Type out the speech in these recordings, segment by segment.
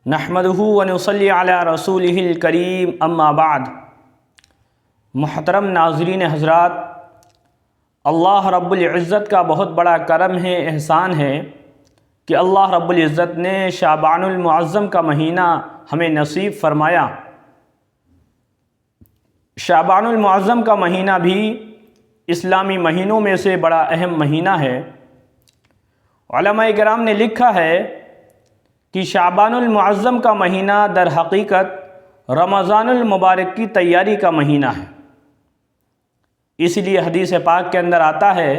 نحمدہ ونصلی علی رسولہ الکریم اما بعد۔ محترم ناظرین حضرات، اللہ رب العزت کا بہت بڑا کرم ہے، احسان ہے کہ اللہ رب العزت نے شعبان المعظم کا مہینہ ہمیں نصیب فرمایا۔ شعبان المعظم کا مہینہ بھی اسلامی مہینوں میں سے بڑا اہم مہینہ ہے۔ علماء کرام نے لکھا ہے کہ شعبان المعظم کا مہینہ در حقیقت رمضان المبارک کی تیاری کا مہینہ ہے۔ اس لیے حدیث پاک کے اندر آتا ہے،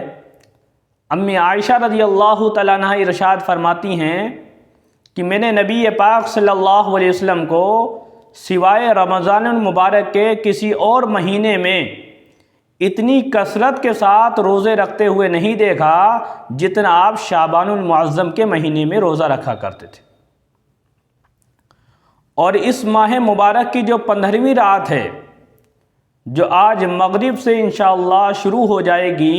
امی عائشہ رضی اللہ تعالیٰ عنہا ارشاد فرماتی ہیں کہ میں نے نبی پاک صلی اللہ علیہ وسلم کو سوائے رمضان المبارک کے کسی اور مہینے میں اتنی کثرت کے ساتھ روزے رکھتے ہوئے نہیں دیکھا جتنا آپ شعبان المعظم کے مہینے میں روزہ رکھا کرتے تھے۔ اور اس ماہ مبارک کی جو 15ویں رات ہے، جو آج مغرب سے انشاءاللہ شروع ہو جائے گی،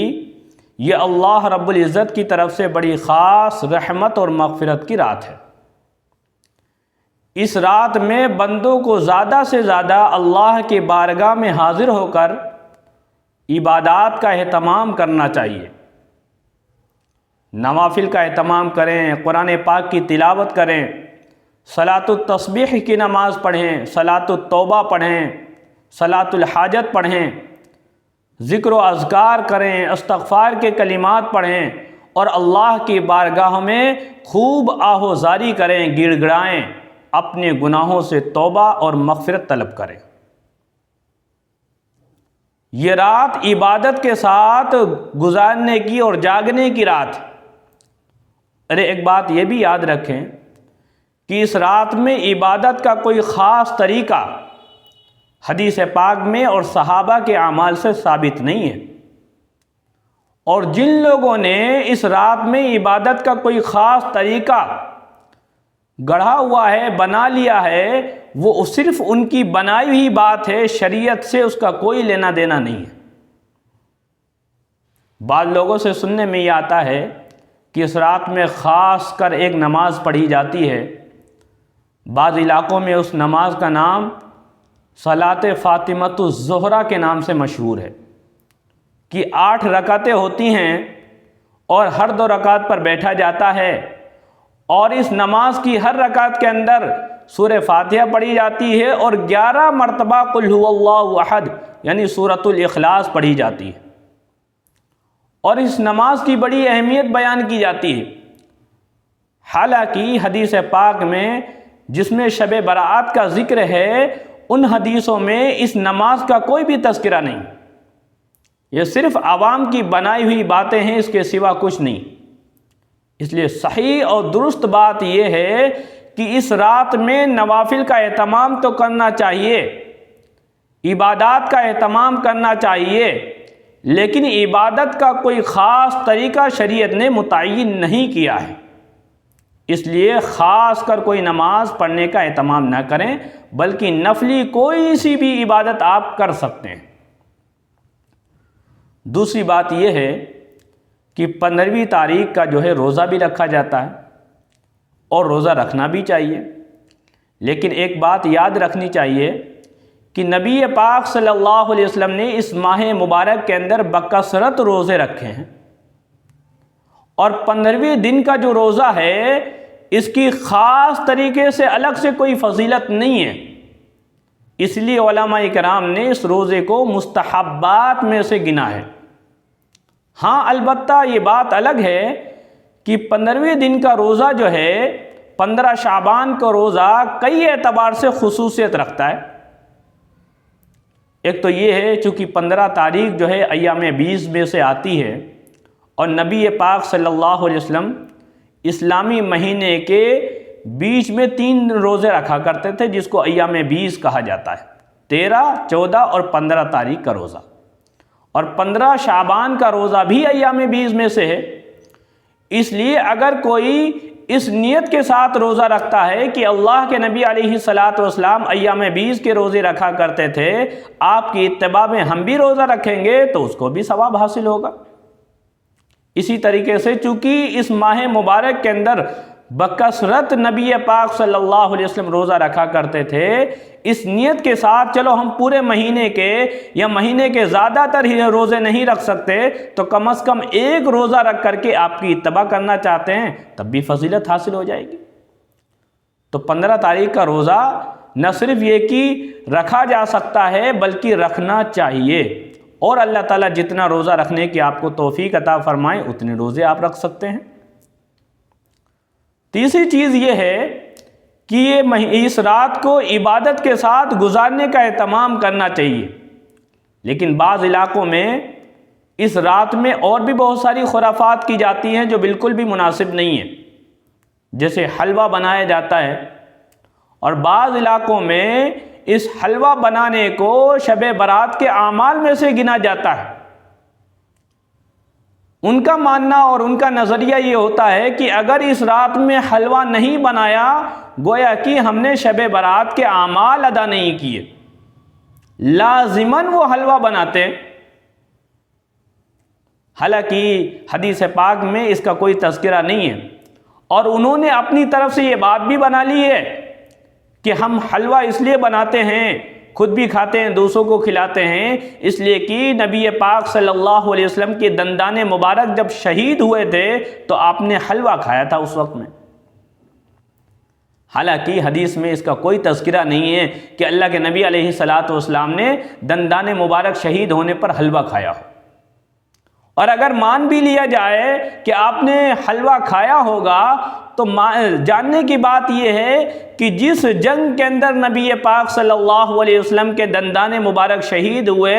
یہ اللہ رب العزت کی طرف سے بڑی خاص رحمت اور مغفرت کی رات ہے۔ اس رات میں بندوں کو زیادہ سے زیادہ اللہ کے بارگاہ میں حاضر ہو کر عبادات کا اہتمام کرنا چاہیے۔ نوافل کا اہتمام کریں، قرآن پاک کی تلاوت کریں، صلاۃ التسبیح کی نماز پڑھیں، صلاۃ التوبہ پڑھیں، صلاۃ الحاجت پڑھیں، ذکر و اذکار کریں، استغفار کے کلمات پڑھیں اور اللہ کی بارگاہ میں خوب آہوزاری کریں، گڑ گڑائیں، اپنے گناہوں سے توبہ اور مغفرت طلب کریں۔ یہ رات عبادت کے ساتھ گزارنے کی اور جاگنے کی رات۔ ایک بات یہ بھی یاد رکھیں کہ اس رات میں عبادت کا کوئی خاص طریقہ حدیث پاک میں اور صحابہ کے اعمال سے ثابت نہیں ہے، اور جن لوگوں نے اس رات میں عبادت کا کوئی خاص طریقہ گڑھا ہوا ہے، بنا لیا ہے، وہ صرف ان کی بنائی ہوئی بات ہے، شریعت سے اس کا کوئی لینا دینا نہیں ہے۔ بعض لوگوں سے سننے میں یہ آتا ہے کہ اس رات میں خاص کر ایک نماز پڑھی جاتی ہے۔ بعض علاقوں میں اس نماز کا نام صلاۃ فاطمۃ الزہرا کے نام سے مشہور ہے، کہ 8 رکعتیں ہوتی ہیں اور ہر 2 رکعت پر بیٹھا جاتا ہے، اور اس نماز کی ہر رکعت کے اندر سورہ فاتحہ پڑھی جاتی ہے اور 11 مرتبہ قل هو اللہ احد یعنی سورۃ الاخلاص پڑھی جاتی ہے، اور اس نماز کی بڑی اہمیت بیان کی جاتی ہے۔ حالانکہ حدیث پاک میں جس میں شب برات کا ذکر ہے، ان حدیثوں میں اس نماز کا کوئی بھی تذکرہ نہیں، یہ صرف عوام کی بنائی ہوئی باتیں ہیں، اس کے سوا کچھ نہیں۔ اس لیے صحیح اور درست بات یہ ہے کہ اس رات میں نوافل کا اہتمام تو کرنا چاہیے، عبادات کا اہتمام کرنا چاہیے، لیکن عبادت کا کوئی خاص طریقہ شریعت نے متعین نہیں کیا ہے۔ اس لیے خاص کر کوئی نماز پڑھنے کا اہتمام نہ کریں، بلکہ نفلی کوئی سی بھی عبادت آپ کر سکتے ہیں۔ دوسری بات یہ ہے کہ 15ویں تاریخ کا جو ہے روزہ بھی رکھا جاتا ہے، اور روزہ رکھنا بھی چاہیے، لیکن ایک بات یاد رکھنی چاہیے کہ نبی پاک صلی اللہ علیہ وسلم نے اس ماہ مبارک کے اندر بکثرت روزے رکھے ہیں، اور 15ویں دن کا جو روزہ ہے اس کی خاص طریقے سے الگ سے کوئی فضیلت نہیں ہے۔ اس لیے علماء کرام نے اس روزے کو مستحبات میں سے گنا ہے۔ ہاں البتہ یہ بات الگ ہے کہ 15ویں دن کا روزہ جو ہے، 15 شعبان کا روزہ کئی اعتبار سے خصوصیت رکھتا ہے۔ ایک تو یہ ہے چونکہ 15 تاریخ جو ہے ایام 20 میں سے آتی ہے، اور نبی پاک صلی اللہ علیہ وسلم اسلامی مہینے کے بیچ میں 3 روزے رکھا کرتے تھے، جس کو ایام 20 کہا جاتا ہے، 13، 14 اور 15 تاریخ کا روزہ، اور 15 شعبان کا روزہ بھی ایام 20 میں سے ہے۔ اس لیے اگر کوئی اس نیت کے ساتھ روزہ رکھتا ہے کہ اللہ کے نبی علیہ الصلاۃ والسلام ایام 20 کے روزے رکھا کرتے تھے، آپ کی اتباع میں ہم بھی روزہ رکھیں گے تو اس کو بھی ثواب حاصل ہوگا۔ اسی طریقے سے چونکہ اس ماہ مبارک کے اندر بکثرت نبی پاک صلی اللہ علیہ وسلم روزہ رکھا کرتے تھے، اس نیت کے ساتھ چلو ہم پورے مہینے کے یا مہینے کے زیادہ تر ہی روزے نہیں رکھ سکتے تو کم از کم ایک روزہ رکھ کر کے آپ کی اتباع کرنا چاہتے ہیں، تب بھی فضیلت حاصل ہو جائے گی۔ تو 15 تاریخ کا روزہ نہ صرف یہ کہ رکھا جا سکتا ہے بلکہ رکھنا چاہیے، اور اللہ تعالیٰ جتنا روزہ رکھنے کی آپ کو توفیق عطا فرمائیں اتنے روزے آپ رکھ سکتے ہیں۔ تیسری چیز یہ ہے کہ اس رات کو عبادت کے ساتھ گزارنے کا اہتمام کرنا چاہیے، لیکن بعض علاقوں میں اس رات میں اور بھی بہت ساری خرافات کی جاتی ہیں جو بالکل بھی مناسب نہیں ہیں، جیسے حلوہ بنایا جاتا ہے، اور بعض علاقوں میں اس حلوہ بنانے کو شب برات کے اعمال میں سے گنا جاتا ہے۔ ان کا ماننا اور ان کا نظریہ یہ ہوتا ہے کہ اگر اس رات میں حلوہ نہیں بنایا گویا کہ ہم نے شب برات کے اعمال ادا نہیں کیے، لازماً وہ حلوہ بناتے۔ حالانکہ حدیث پاک میں اس کا کوئی تذکرہ نہیں ہے، اور انہوں نے اپنی طرف سے یہ بات بھی بنا لی ہے کہ ہم حلوہ اس لیے بناتے ہیں، خود بھی کھاتے ہیں، دوسروں کو کھلاتے ہیں، اس لیے کہ نبی پاک صلی اللہ علیہ وسلم کے دندان مبارک جب شہید ہوئے تھے تو آپ نے حلوہ کھایا تھا اس وقت میں۔ حالانکہ حدیث میں اس کا کوئی تذکرہ نہیں ہے کہ اللہ کے نبی علیہ الصلوۃ والسلام نے دندان مبارک شہید ہونے پر حلوہ کھایا ہو۔ اور اگر مان بھی لیا جائے کہ آپ نے حلوہ کھایا ہوگا تو جاننے کی بات یہ ہے کہ جس جنگ کے اندر نبی پاک صلی اللہ علیہ وسلم کے دندان مبارک شہید ہوئے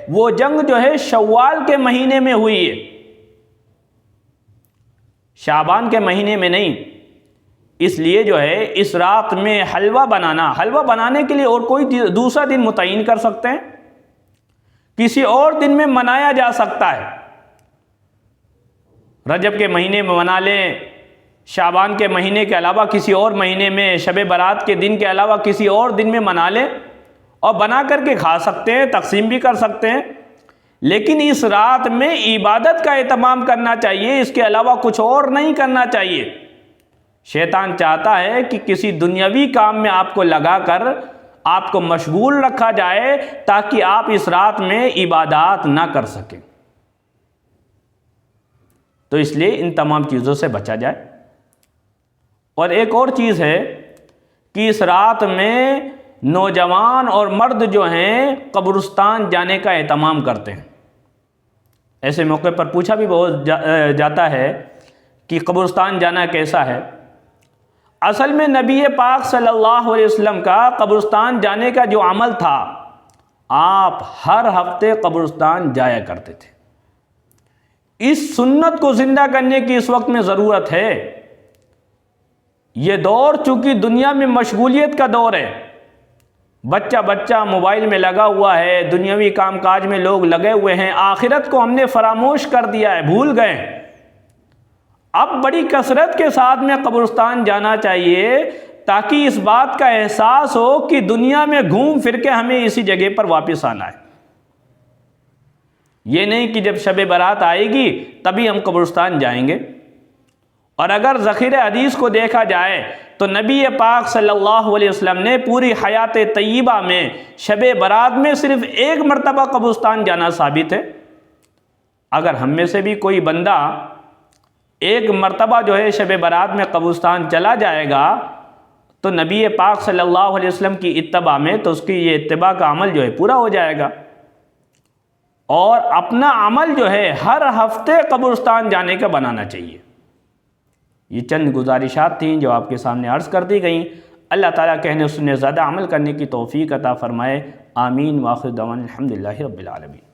وہ جنگ جو ہے شوال کے مہینے میں ہوئی ہے، شعبان کے مہینے میں نہیں۔ اس لیے جو ہے اس رات میں حلوہ بنانے کے لیے اور کوئی دوسرا دن متعین کر سکتے ہیں، کسی اور دن میں منایا جا سکتا ہے، رجب کے مہینے میں منا لیں، شعبان کے مہینے کے علاوہ کسی اور مہینے میں، شب برات کے دن کے علاوہ کسی اور دن میں منا لیں، اور بنا کر کے کھا سکتے ہیں، تقسیم بھی کر سکتے ہیں، لیکن اس رات میں عبادت کا اہتمام کرنا چاہیے، اس کے علاوہ کچھ اور نہیں کرنا چاہیے۔ شیطان چاہتا ہے کہ کسی دنیاوی کام میں آپ کو لگا کر آپ کو مشغول رکھا جائے تاکہ آپ اس رات میں عبادات نہ کر سکیں، تو اس لیے ان تمام چیزوں سے بچا جائے۔ اور ایک اور چیز ہے کہ اس رات میں نوجوان اور مرد جو ہیں قبرستان جانے کا اہتمام کرتے ہیں۔ ایسے موقع پر پوچھا بھی بہت جاتا ہے کہ قبرستان جانا کیسا ہے۔ اصل میں نبی پاک صلی اللہ علیہ وسلم کا قبرستان جانے کا جو عمل تھا، آپ ہر ہفتے قبرستان جایا کرتے تھے۔ اس سنت کو زندہ کرنے کی اس وقت میں ضرورت ہے۔ یہ دور چونکہ دنیا میں مشغولیت کا دور ہے، بچہ موبائل میں لگا ہوا ہے، دنیاوی کام کاج میں لوگ لگے ہوئے ہیں، آخرت کو ہم نے فراموش کر دیا ہے، بھول گئے۔ اب بڑی کثرت کے ساتھ میں قبرستان جانا چاہیے تاکہ اس بات کا احساس ہو کہ دنیا میں گھوم پھر کے ہمیں اسی جگہ پر واپس آنا ہے۔ یہ نہیں کہ جب شب برات آئے گی تبھی ہم قبرستان جائیں گے۔ اور اگر ذخیرہ حدیث کو دیکھا جائے تو نبی پاک صلی اللہ علیہ وسلم نے پوری حیات طیبہ میں شب برات میں صرف ایک مرتبہ قبرستان جانا ثابت ہے۔ اگر ہم میں سے بھی کوئی بندہ ایک مرتبہ جو ہے شب برات میں قبرستان چلا جائے گا تو نبی پاک صلی اللہ علیہ وسلم کی اتباع میں تو اس کی یہ اتباع کا عمل جو ہے پورا ہو جائے گا۔ اور اپنا عمل جو ہے ہر ہفتے قبرستان جانے کا بنانا چاہیے۔ یہ چند گزارشات تھیں جو آپ کے سامنے عرض کر دی گئیں۔ اللہ تعالیٰ کہنے سننے زیادہ عمل کرنے کی توفیق عطا فرمائے۔ آمین۔ وآخر دعوانا الحمدللہ رب العالمین۔